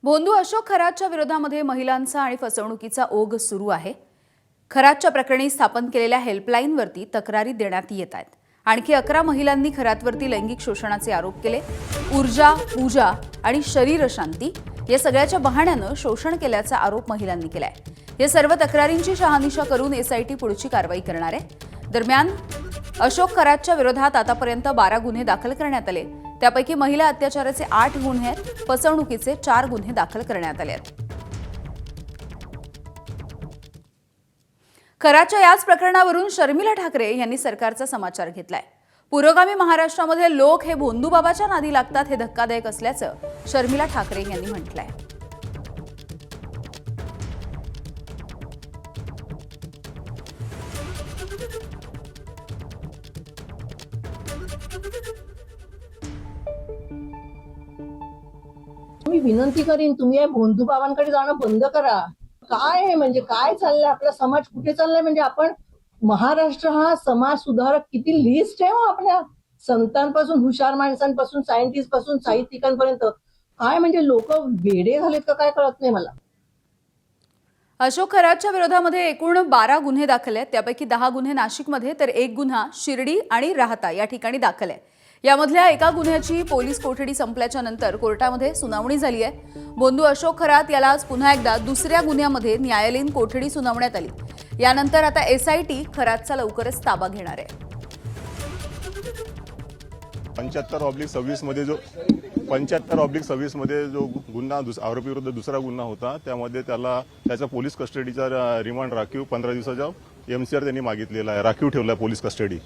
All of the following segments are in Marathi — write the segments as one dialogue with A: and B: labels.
A: भोंदू अशोक खरातच्या विरोधामध्ये महिलांचा आणि फसवणुकीचा ओघ सुरू आहे। खरातच्या प्रकरणी स्थापन केलेल्या हेल्पलाईनवरती तक्रारी देण्यात येत आहेत। आणखी 11 महिलांनी खरातवरती लैंगिक शोषणाचे आरोप केले। ऊर्जा, पूजा आणि शरीर शांती या सगळ्याच्या बहाण्यानं शोषण केल्याचा आरोप महिलांनी केलाय। या सर्व तक्रारींची शहानिशा करून एसआयटी पुढची कारवाई करणार आहे। दरम्यान अशोक खरातच्या विरोधात आतापर्यंत 12 गुन्हे दाखल करण्यात आले। त्यापैकी महिला अत्याचाराचे 8 गुन्हे आहेत, फसवणुकीचे 4 गुन्हे दाखल करण्यात आले आहेत। खरातच्या याच प्रकरणावरून शर्मिला ठाकरे यांनी सरकारचा समाचार घेतलाय। पुरोगामी महाराष्ट्रामध्ये लोक हे भोंदूबाबाच्या नादी लागतात हे धक्कादायक असल्याचं शर्मिला ठाकरे यांनी म्हटलंय।
B: मी विनंती करीन, तुम्ही या भोंदू बाबांकडे जाणं बंद करा। काय आहे म्हणजे काय चाललंय, आपला समाज कुठे चाललाय? म्हणजे आपण महाराष्ट्र हा समाज सुधारक किती लिस्ट आहे हो, आपल्या संतांपासून हुशार माणसांपासून सायंटिस्ट पासून साहित्यिकांपर्यंत। काय म्हणजे लोक वेडे झालेत का काय कळत नाही मला।
A: अशोक खरातच्या विरोधामध्ये एकूण 12 गुन्हे दाखल आहेत। त्यापैकी 10 गुन्हे नाशिकमध्ये तर 1 गुन्हा शिर्डी आणि राहता या ठिकाणी दाखल आहे। यामधल्या एका गुन्ह्याची पोलीस कोठडी संपल्याच्या नंतर कोर्टामध्ये सुनावणी झाली आहे। भोंदू अशोक खरात याला आज पुन्हा एकदा दुसऱ्या गुन्ह्यामध्ये न्यायालयीन कोठडी सुनावण्यात आली। यानंतर आता एसआयटी खरातचा लवकरच ताबा घेणार आहे।
C: 75/26 मध्ये जो गुन्हा आरोपी विरुद्ध दुसरा गुन्हा होता, त्यामध्ये त्याच्या पोलीस कस्टडीचा रिमांड राखीव 15 दिवसाच्या एमसीआर त्यांनी मागितलेला आहे, राखीव ठेवला पोलीस कस्टडी,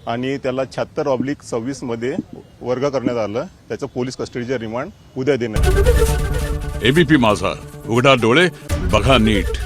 C: आणि त्याला 76/26 मध्ये वर्ग करण्यात आलं। त्याचं पोलीस कस्टडीचा रिमांड उद्या देण्यात।
D: एबीपी माझा, उघडा डोळे बघा नीट।